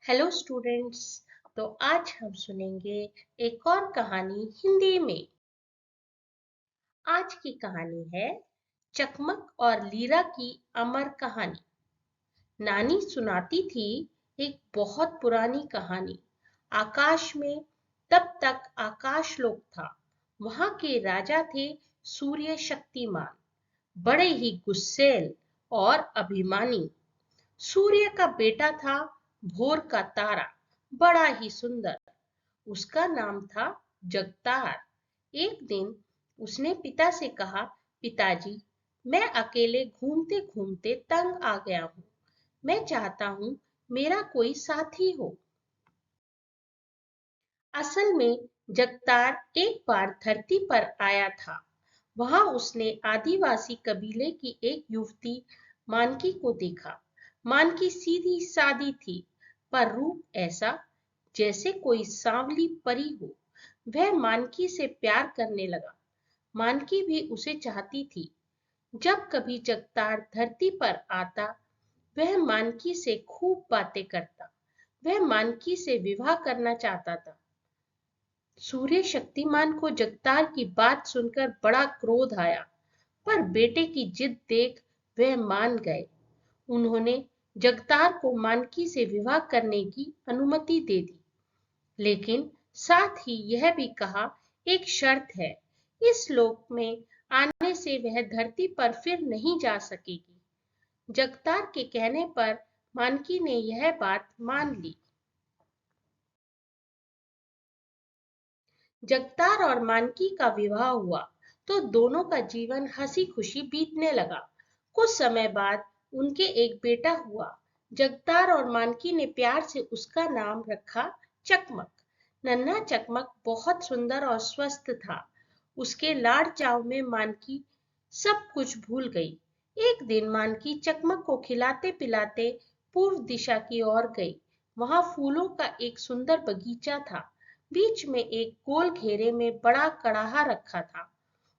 Hello students. तो आज हम सुनेंगे एक और कहानी हिंदी में। आज की कहानी है चकमक और लीरा की अमर कहानी। नानी सुनाती थी एक बहुत पुरानी कहानी। आकाश में तब तक आकाशलोक था। वहां के राजा थे सूर्य शक्तिमान, बड़े ही गुस्सैल और अभिमानी। सूर्य का बेटा था भोर का तारा, बड़ा ही सुंदर। उसका नाम था जगतार। एक दिन उसने पिता से कहा, पिताजी, मैं अकेले घूमते घूमते तंग आ गया हूँ। मैं चाहता हूँ मेरा कोई साथी हो। असल में जगतार एक बार धरती पर आया था। वहां उसने आदिवासी कबीले की एक युवती मानकी को देखा। मानकी सीधी सादी थी, पर रूप ऐसा जैसे कोई सांवली परी हो। वह मानकी से प्यार करने लगा। मानकी भी उसे चाहती थी। जब कभी जगतार धरती पर आता, वह मानकी से खूब बातें करता। वह मानकी से विवाह करना चाहता था। सूर्य शक्तिमान को जगतार की बात सुनकर बड़ा क्रोध आया, पर बेटे की जिद देख वह मान गए। उन्होंने जगतार को मानकी से विवाह करने की अनुमति दे दी, लेकिन साथ ही यह भी कहा, एक शर्त है, इस लोक में आने से वह धरती पर फिर नहीं जा सकेगी। जगतार के कहने पर मानकी ने यह बात मान ली। जगतार और मानकी का विवाह हुआ तो दोनों का जीवन हंसी खुशी बीतने लगा। कुछ समय बाद उनके एक बेटा हुआ। जगतार और मानकी ने प्यार से उसका नाम रखा चकमक। नन्हा चकमक बहुत सुंदर और स्वस्थ था। उसके लाड़ चाव में मानकी सब कुछ भूल गई। एक दिन मानकी चकमक को खिलाते पिलाते पूर्व दिशा की ओर गई। वहां फूलों का एक सुंदर बगीचा था। बीच में एक गोल घेरे में बड़ा कड़ाहा रखा था।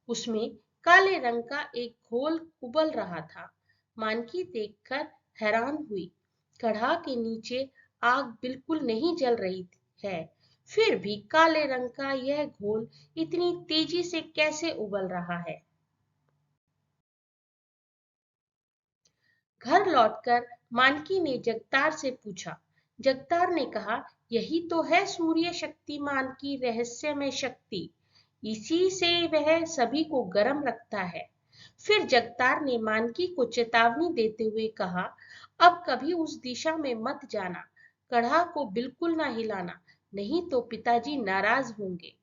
उसमें काले रंग का एक घोल उबल रहा था। मानकी देखकर हैरान हुई। कढ़ा के नीचे आग बिल्कुल नहीं जल रही है, फिर भी काले रंग का यह घोल इतनी तेजी से कैसे उबल रहा है। घर लौटकर मानकी ने जगतार से पूछा। जगतार ने कहा, यही तो है सूर्य शक्तिमान की रहस्यमय शक्ति। इसी से वह सभी को गर्म रखता है। फिर जगतार ने मानकी को चेतावनी देते हुए कहा, अब कभी उस दिशा में मत जाना। कढ़ा को बिल्कुल ना हिलाना, नहीं तो पिताजी नाराज होंगे।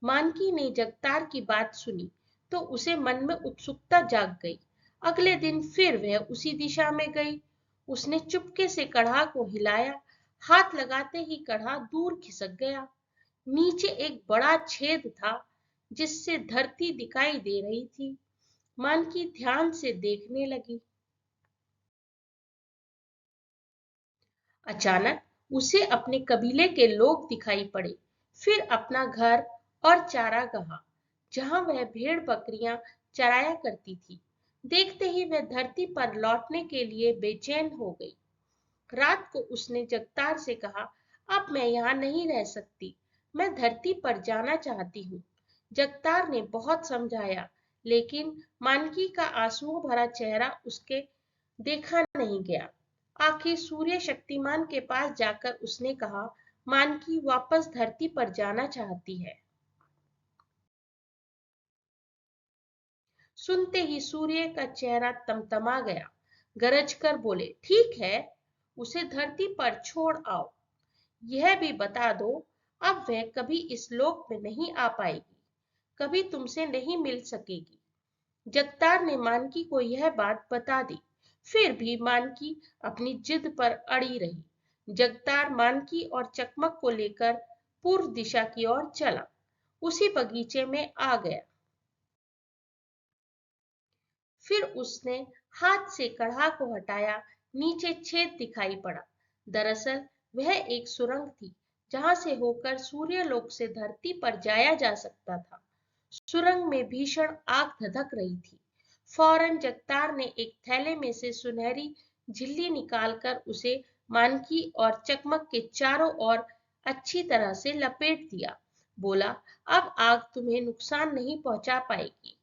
मानकी ने जगतार की बात सुनी तो उसे मन में उत्सुकता जाग गई। अगले दिन फिर वह उसी दिशा में गई। उसने चुपके से कढ़ा को हिलाया। हाथ लगाते ही कढ़ा दूर खिसक गया। नीचे एक बड़ा छेद था, जिससे धरती दिखाई दे रही थी। मानकी ध्यान से देखने लगी। अचानक उसे अपने कबीले के लोग दिखाई पड़े, फिर अपना घर और चारागाह, जहां वह भेड़ बकरियां चराया करती थी। देखते ही वह धरती पर लौटने के लिए बेचैन हो गई। रात को उसने जगतार से कहा, अब मैं यहाँ नहीं रह सकती, मैं धरती पर जाना चाहती हूँ। जगतार ने बहुत समझाया, लेकिन मानकी का आंसुओं भरा चेहरा उसके देखा नहीं गया। आखिर सूर्य शक्तिमान के पास जाकर उसने कहा, मानकी वापस धरती पर जाना चाहती है। सुनते ही सूर्य का चेहरा तमतमा गया। गरज कर बोले, ठीक है, उसे धरती पर छोड़ आओ। यह भी बता दो, अब वह कभी इस लोक में नहीं आ पाएगी, कभी तुमसे नहीं मिल सकेगी। जगतार ने मानकी को यह बात बता दी। फिर भी मानकी अपनी जिद पर अड़ी रही। जगतार मानकी और चकमक को लेकर पूर्व दिशा की ओर चला। उसी बगीचे में आ गया। फिर उसने हाथ से कढ़ा को हटाया। नीचे छेद दिखाई पड़ा। दरअसल वह एक सुरंग थी, जहां से होकर सूर्यलोक से धरती पर जाया जा सकता था। सुरंग में भीषण आग धधक रही थी। फौरन जगतार ने एक थैले में से सुनहरी झिल्ली निकालकर उसे मानकी और चकमक के चारों ओर अच्छी तरह से लपेट दिया। बोला, अब आग तुम्हें नुकसान नहीं पहुंचा पाएगी।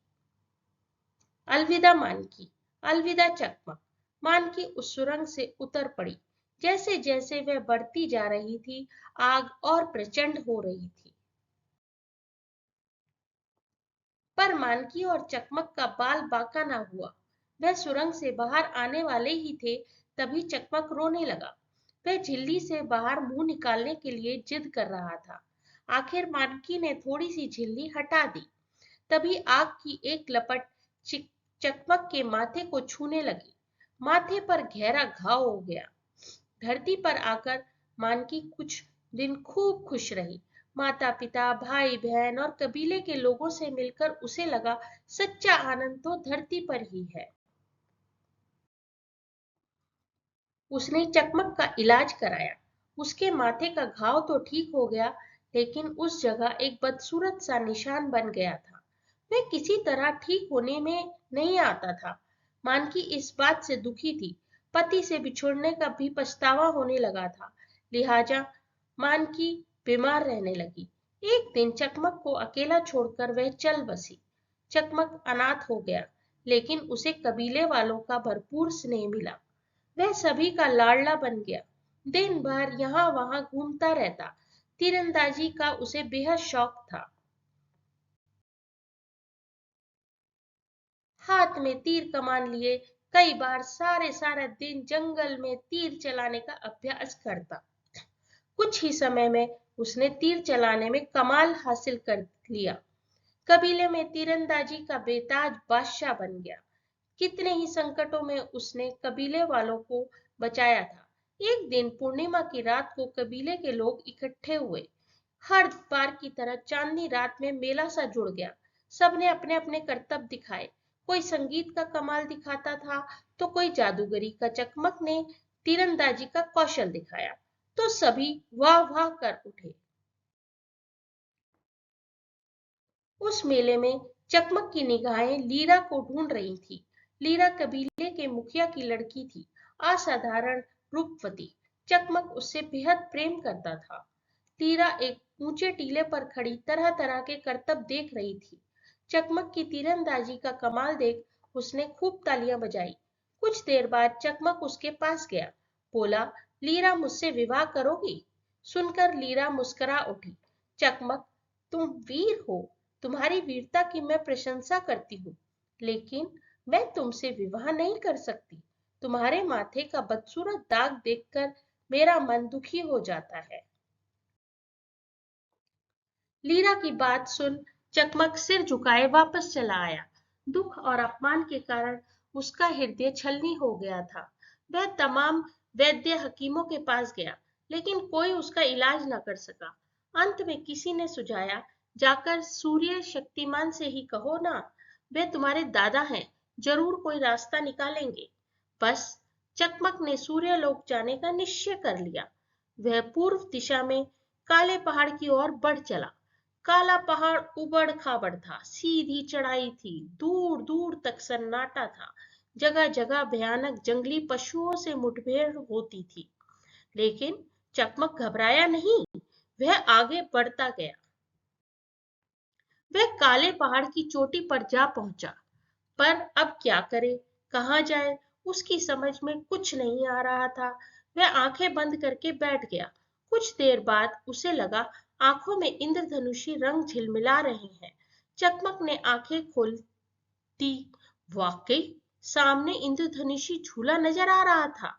अलविदा मानकी, अलविदा चकमक। मानकी उस सुरंग से उतर पड़ी। जैसे जैसे वह बढ़ती जा रही थी, आग और प्रचंड हो रही थी। पर मानकी और चकमक का बाल बांका ना हुआ। वह सुरंग से बाहर आने वाले ही थे, तभी चकमक रोने लगा। वह झिल्ली से बाहर मुंह निकालने के लिए जिद कर रहा था। आखिर मानकी ने थोड़ी सी झिल्ली हटा दी। तभी आग की एक लपट चकमक के माथे को छूने लगी। माथे पर गहरा घाव हो गया। धरती पर आकर मानकी कुछ दिन खूब खुश रही। माता पिता, भाई बहन और कबीले के लोगों से मिलकर उसे लगा सच्चा आनंद तो धरती पर ही है। उसने चकमक का इलाज कराया। उसके माथे का घाव तो ठीक हो गया, लेकिन उस जगह एक बदसूरत सा निशान बन गया था। वह किसी तरह ठीक होने में नहीं आता था। मानकी इस बात से दुखी थी। पति से बिछुड़ने का भी पछतावा होने लगा था। लिहाजा मानकी बीमार रहने लगी। एक दिन चकमक को अकेला छोड़कर वह चल बसी। चकमक अनाथ हो गया, लेकिन उसे कबीले वालों का भरपूर स्नेह मिला। वह सभी का लाडला बन गया। दिन भर यहाँ वहां घूमता रहता। तीरंदाजी का उसे बेहद शौक था। हाथ में तीर कमान लिए कई बार सारे सारा दिन जंगल में तीर चलाने का अभ्यास करता। कुछ ही समय में उसने तीर चलाने में कमाल हासिल कर लिया। कबीले में तीरंदाजी का बेताज बादशाह बन गया। कितने ही संकटों में उसने कबीले वालों को बचाया था। एक दिन पूर्णिमा की रात को कबीले के लोग इकट्ठे हुए। हर बार की तरह चांदनी रात में मेला सा जुड़ गया। सबने अपने अपने करतब दिखाए। कोई संगीत का कमाल दिखाता था, तो कोई जादूगरी का। चकमक ने तीरंदाजी का कौशल दिखाया, तो सभी वाह वाह कर उठे। उस मेले में चकमक की निगाहें लीरा को ढूंढ रही थी। लीरा कबीले के मुखिया की लड़की थी, असाधारण रूपवती। चकमक उससे बेहद प्रेम करता था। लीरा एक ऊंचे टीले पर खड़ी तरह तरह के करतब देख रही थी। चकमक की तीरंदाजी का कमाल देख उसने खूब तालियां बजाई। कुछ देर बाद चकमक उसके पास गया। बोला, लीरा, मुझसे विवाह करोगी? सुनकर लीरा मुस्कुरा उठी। चकमक, तुम वीर हो। तुम्हारी वीरता की मैं प्रशंसा करती हूँ, लेकिन मैं तुमसे विवाह नहीं कर सकती। तुम्हारे माथे का बदसूरत दाग देखकर मेरा मन दुखी हो जाता है। लीरा की बात सुन चकमक सिर झुकाए वापस चला आया। दुख और अपमान के कारण उसका हृदय छलनी हो गया था। वह तमाम वैद्य हकीमों के पास गया, लेकिन कोई उसका इलाज न कर सका। अंत में किसी ने सुझाया, जाकर सूर्य शक्तिमान से ही कहो ना, वे तुम्हारे दादा हैं, जरूर कोई रास्ता निकालेंगे। बस चकमक ने सूर्यलोक जाने का निश्चय कर लिया। वह पूर्व दिशा में काले पहाड़ की ओर बढ़ चला। काला पहाड़ उबड़ खाबड़ था, सीधी चढ़ाई थी, दूर दूर तक सन्नाटा था। जगह जगह भयानक जंगली पशुओं से मुठभेड़ होती थी, लेकिन चकमक घबराया नहीं। वह आगे बढ़ता गया। वह काले पहाड़ की चोटी पर जा पहुंचा, पर अब क्या करे, कहाँ जाए, उसकी समझ में कुछ नहीं आ रहा था। वह आंखें बंद करके बैठ गया। कुछ देर बाद उसे लगा आंखों में इंद्रधनुषी रंग झिलमिला रहे हैं। चकमक ने आंखें खोल दी। वाकई सामने इंद्रधनुषी झूला नजर आ रहा था,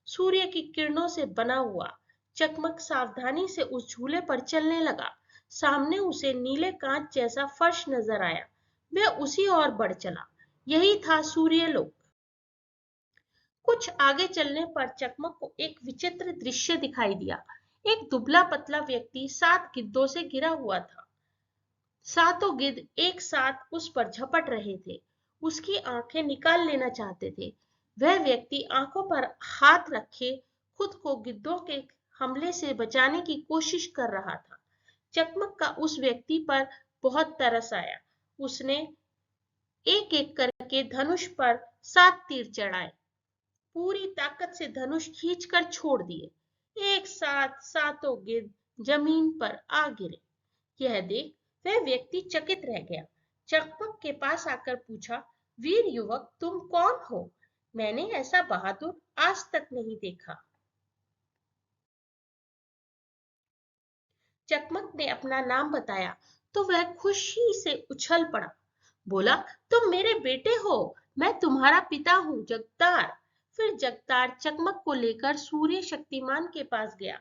सूर्य की किरणों से बना हुआ। चकमक सावधानी से उस झूले पर चलने लगा। सामने उसे नीले कांच जैसा फर्श नजर आया। वह उसी ओर बढ़ चला। यही था सूर्यलोक। कुछ आगे चलने पर चकमक को एक विचित्र दृश्य दिखाई दिया। एक दुबला पतला व्यक्ति 7 गिद्धों से घिरा हुआ था। सातों गिद्ध एक साथ उस पर झपट रहे थे, उसकी आंखें निकाल लेना चाहते थे। वह व्यक्ति आंखों पर हाथ रखे खुद को गिद्धों के हमले से बचाने की कोशिश कर रहा था। चकमक का उस व्यक्ति पर बहुत तरस आया। उसने एक एक करके धनुष पर 7 तीर चढ़ाए। पूरी ताकत से धनुष खींचकर छोड़ दिए। एक साथ सातों गिद्ध जमीन पर आ गिरे। यह देख वह व्यक्ति चकित रह गया। चकमक के पास आकर पूछा, वीर युवक, तुम कौन हो? मैंने ऐसा बहादुर आज तक नहीं देखा। चकमक ने अपना नाम बताया तो वह खुशी से उछल पड़ा। बोला, तुम मेरे बेटे हो, मैं तुम्हारा पिता हूँ, जगतार। फिर जगतार चकमक को लेकर सूर्य शक्तिमान के पास गया।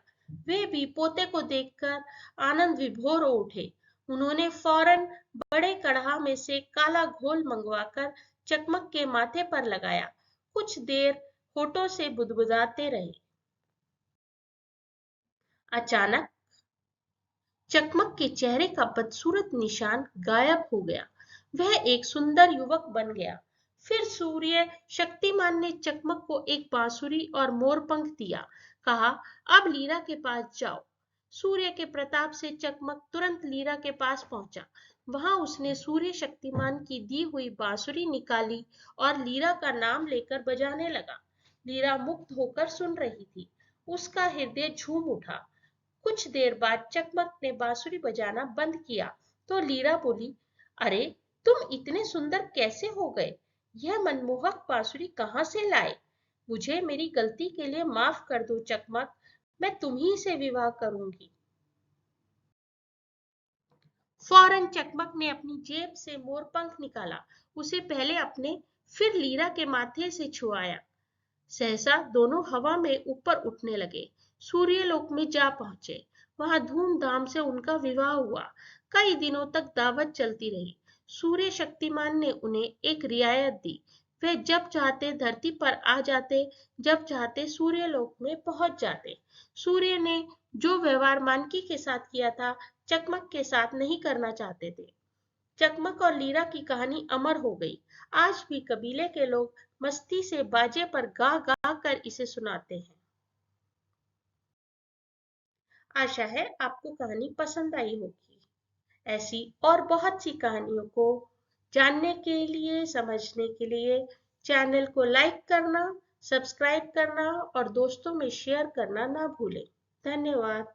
वे भी पोते को देखकर आनंद विभोर हो उठे। उन्होंने फौरन बड़े कड़हा में से काला घोल मंगवाकर चकमक के माथे पर लगाया। कुछ देर होठों से बुदबुदाते रहे। अचानक चकमक के चेहरे का बदसूरत निशान गायब हो गया। वह एक सुंदर युवक बन गया। फिर सूर्य शक्तिमान ने चकमक को एक बांसुरी और मोरपंख दिया। कहा, अब लीरा के पास जाओ। सूर्य के प्रताप से चकमक तुरंत लीरा के पास पहुंचा। वहां उसने सूर्य शक्तिमान की दी हुई बांसुरी निकाली और लीरा का नाम लेकर बजाने लगा। लीरा मुग्ध होकर सुन रही थी। उसका हृदय झूम उठा। कुछ देर बाद चकमक ने बांसुरी बजाना बंद किया तो लीरा बोली, अरे, तुम इतने सुंदर कैसे हो गए? यह मनमोहक बांसुरी कहाँ से लाए? मुझे मेरी गलती के लिए माफ कर दो चकमक, मैं तुम्ही से विवाह करूंगी। फौरन चकमक ने अपनी जेब से मोरपंख निकाला, उसे पहले अपने फिर लीरा के माथे से छुआया। सहसा दोनों हवा में ऊपर उठने लगे। सूर्यलोक में जा पहुंचे। वहां धूमधाम से उनका विवाह हुआ। कई दिनों तक दावत चलती रही। सूर्य शक्तिमान ने उन्हें एक रियायत दी। वे जब चाहते धरती पर आ जाते, जब चाहते सूर्यलोक में पहुंच जाते। सूर्य ने जो व्यवहार मानकी के साथ किया था, चकमक के साथ नहीं करना चाहते थे। चकमक और लीरा की कहानी अमर हो गई। आज भी कबीले के लोग मस्ती से बाजे पर गा गा कर इसे सुनाते हैं। आशा है आपको कहानी पसंद आई होगी। ऐसी और बहुत सी कहानियों को जानने के लिए, समझने के लिए चैनल को लाइक करना, सब्सक्राइब करना और दोस्तों में शेयर करना ना भूलें। धन्यवाद।